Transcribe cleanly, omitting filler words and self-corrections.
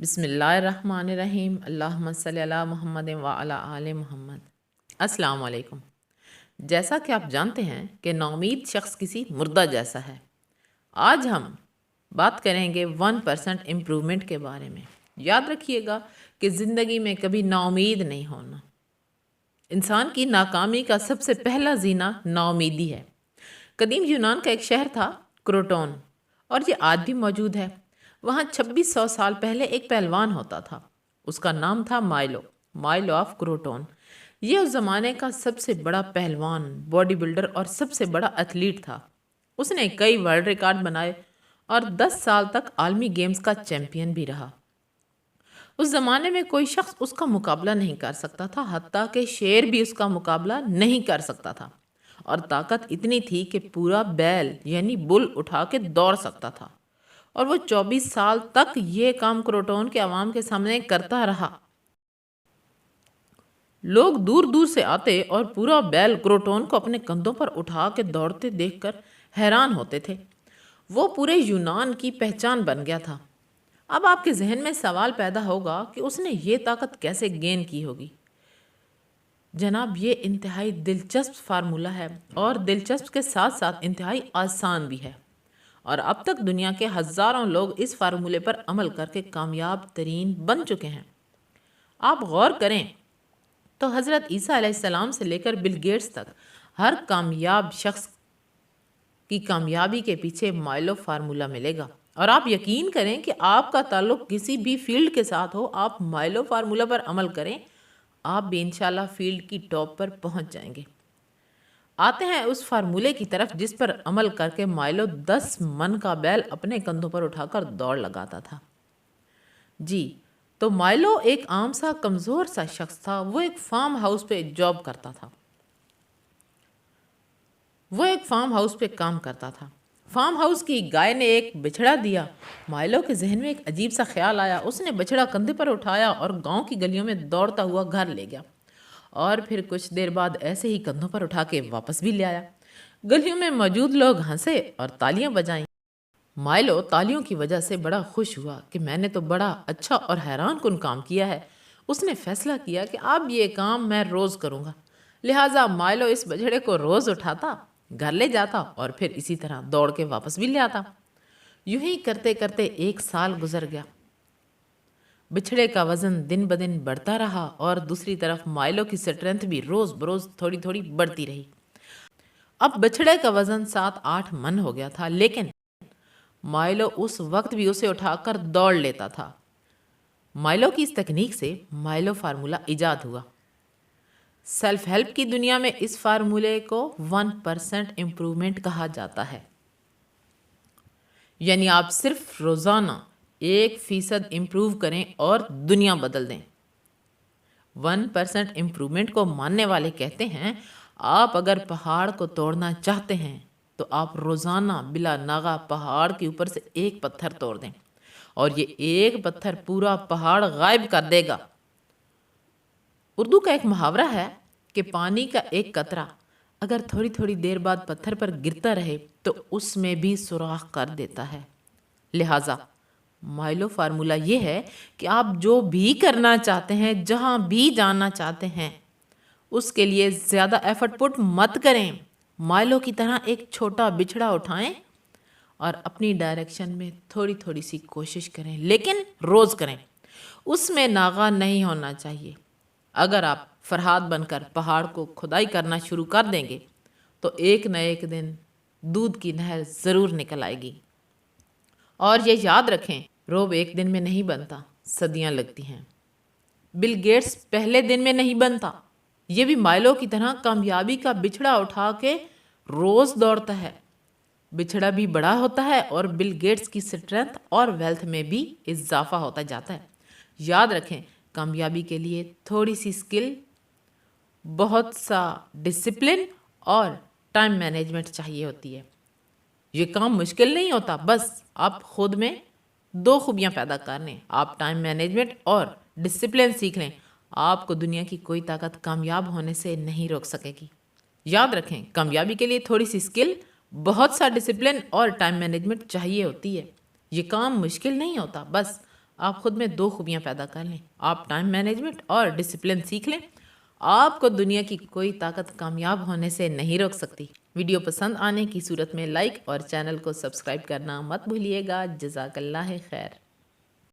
بسم اللہ الرحمن الرحیم، اللہم صلی علی محمد وعلی آل محمد۔ السلام علیکم۔ جیسا کہ آپ جانتے ہیں کہ ناامید شخص کسی مردہ جیسا ہے، آج ہم بات کریں گے 1% امپرومنٹ کے بارے میں۔ یاد رکھیے گا کہ زندگی میں کبھی ناامید نہیں ہونا۔ انسان کی ناکامی کا سب سے پہلا زینہ ناامیدی ہے۔ قدیم یونان کا ایک شہر تھا کروٹون، اور یہ آج بھی موجود ہے۔ وہاں 2600 سال پہلے ایک پہلوان ہوتا تھا، اس کا نام تھا مائلو آف کروٹون۔ یہ اس زمانے کا سب سے بڑا پہلوان، باڈی بلڈر اور سب سے بڑا ایتھلیٹ تھا۔ اس نے کئی ورلڈ ریکارڈ بنائے اور 10 سال تک عالمی گیمز کا چیمپئن بھی رہا۔ اس زمانے میں کوئی شخص اس کا مقابلہ نہیں کر سکتا تھا، حتیٰ کہ شیر بھی اس کا مقابلہ نہیں کر سکتا تھا، اور طاقت اتنی تھی کہ پورا بیل یعنی بل اٹھا کے دوڑ سکتا تھا، اور وہ 24 سال تک یہ کام کروٹون کے عوام کے سامنے کرتا رہا۔ لوگ دور دور سے آتے اور پورا بیل کروٹون کو اپنے کندھوں پر اٹھا کے دوڑتے دیکھ کر حیران ہوتے تھے۔ وہ پورے یونان کی پہچان بن گیا تھا۔ اب آپ کے ذہن میں سوال پیدا ہوگا کہ اس نے یہ طاقت کیسے گین کی ہوگی؟ جناب، یہ انتہائی دلچسپ فارمولہ ہے، اور دلچسپ کے ساتھ ساتھ انتہائی آسان بھی ہے، اور اب تک دنیا کے ہزاروں لوگ اس فارمولے پر عمل کر کے کامیاب ترین بن چکے ہیں۔ آپ غور کریں تو حضرت عیسیٰ علیہ السلام سے لے کر بل گیٹس تک ہر کامیاب شخص کی کامیابی کے پیچھے مائلو فارمولہ ملے گا، اور آپ یقین کریں کہ آپ کا تعلق کسی بھی فیلڈ کے ساتھ ہو، آپ مائلو فارمولہ پر عمل کریں، آپ بھی انشاءاللہ فیلڈ کی ٹاپ پر پہنچ جائیں گے۔ آتے ہیں اس فارمولے کی طرف جس پر عمل کر کے مائلو 10 من کا بیل اپنے کندھوں پر اٹھا کر دوڑ لگاتا تھا۔ جی، تو مائلو ایک عام سا کمزور سا شخص تھا۔ وہ ایک فارم ہاؤس پہ جاب کرتا تھا۔ وہ ایک فارم ہاؤس پہ کام کرتا تھا۔ فارم ہاؤس کی گائے نے ایک بچھڑا دیا۔ مائلو کے ذہن میں ایک عجیب سا خیال آیا۔ اس نے بچھڑا کندھے پر اٹھایا اور گاؤں کی گلیوں میں دوڑتا ہوا گھر لے گیا، اور پھر کچھ دیر بعد ایسے ہی کندھوں پر اٹھا کے واپس بھی لے آیا۔ گلیوں میں موجود لوگ ہنسے اور تالیاں بجائیں۔ مائلو تالیوں کی وجہ سے بڑا خوش ہوا کہ میں نے تو بڑا اچھا اور حیران کن کام کیا ہے۔ اس نے فیصلہ کیا کہ اب یہ کام میں روز کروں گا۔ لہٰذا مائلو اس بچھڑے کو روز اٹھاتا، گھر لے جاتا، اور پھر اسی طرح دوڑ کے واپس بھی لے آتا۔ یوں ہی کرتے کرتے 1 سال گزر گیا۔ بچھڑے کا وزن دن بدن بڑھتا رہا، اور دوسری طرف مائلو کی سٹرینتھ بھی روز بروز تھوڑی تھوڑی بڑھتی رہی۔ اب بچھڑے کا وزن 7-8 من ہو گیا تھا، لیکن مائلو اس وقت بھی اسے اٹھا کر دوڑ لیتا تھا۔ مائلو کی اس تکنیک سے مائلو فارمولہ ایجاد ہوا۔ سیلف ہیلپ کی دنیا میں اس فارمولے کو 1% امپرومنٹ کہا جاتا ہے، یعنی آپ صرف روزانہ 1% امپروو کریں اور دنیا بدل دیں۔ 1% امپرومنٹ کو ماننے والے کہتے ہیں آپ اگر پہاڑ کو توڑنا چاہتے ہیں تو آپ روزانہ بلا ناغہ پہاڑ کے اوپر سے ایک پتھر توڑ دیں، اور یہ ایک پتھر پورا پہاڑ غائب کر دے گا۔ اردو کا ایک محاورہ ہے کہ پانی کا ایک قطرہ اگر تھوڑی تھوڑی دیر بعد پتھر پر گرتا رہے تو اس میں بھی سوراخ کر دیتا ہے۔ لہٰذا مائلو فارمولہ یہ ہے کہ آپ جو بھی کرنا چاہتے ہیں، جہاں بھی جانا چاہتے ہیں، اس کے لیے زیادہ ایفرٹ پٹ مت کریں۔ مائلو کی طرح ایک چھوٹا بچھڑا اٹھائیں اور اپنی ڈائریکشن میں تھوڑی تھوڑی سی کوشش کریں، لیکن روز کریں۔ اس میں ناغہ نہیں ہونا چاہیے۔ اگر آپ فرہاد بن کر پہاڑ کو کھدائی کرنا شروع کر دیں گے تو ایک نہ ایک دن دودھ کی نہر ضرور نکل آئے گی۔ اور یہ یاد رکھیں، روب ایک دن میں نہیں بنتا، صدیاں لگتی ہیں۔ بل گیٹس پہلے دن میں نہیں بنتا۔ یہ بھی مائلو کی طرح کامیابی کا بچھڑا اٹھا کے روز دوڑتا ہے۔ بچھڑا بھی بڑا ہوتا ہے اور بل گیٹس کی سٹرینتھ اور ویلتھ میں بھی اضافہ ہوتا جاتا ہے۔ یاد رکھیں، کامیابی کے لیے تھوڑی سی سکل، بہت سا ڈسپلن اور ٹائم مینجمنٹ چاہیے ہوتی ہے۔ یہ کام مشکل نہیں ہوتا، بس آپ خود میں 2 خوبیاں پیدا کر لیں۔ آپ ٹائم مینجمنٹ اور ڈسپلن سیکھ لیں، آپ کو دنیا کی کوئی طاقت کامیاب ہونے سے نہیں روک سکے گی۔ یاد رکھیں، کامیابی کے لیے تھوڑی سی سکل، بہت سا ڈسپلن اور ٹائم مینجمنٹ چاہیے ہوتی ہے۔ یہ کام مشکل نہیں ہوتا، بس آپ خود میں 2 خوبیاں پیدا کر لیں. آپ ٹائم مینجمنٹ اور ڈسپلن سیکھ لیں. آپ کو دنیا کی کوئی طاقت کامیاب ہونے سے نہیں روک سکتی. ویڈیو پسند آنے کی صورت میں لائک اور چینل کو سبسکرائب کرنا مت بھولیے گا. جزاک اللہ خیر.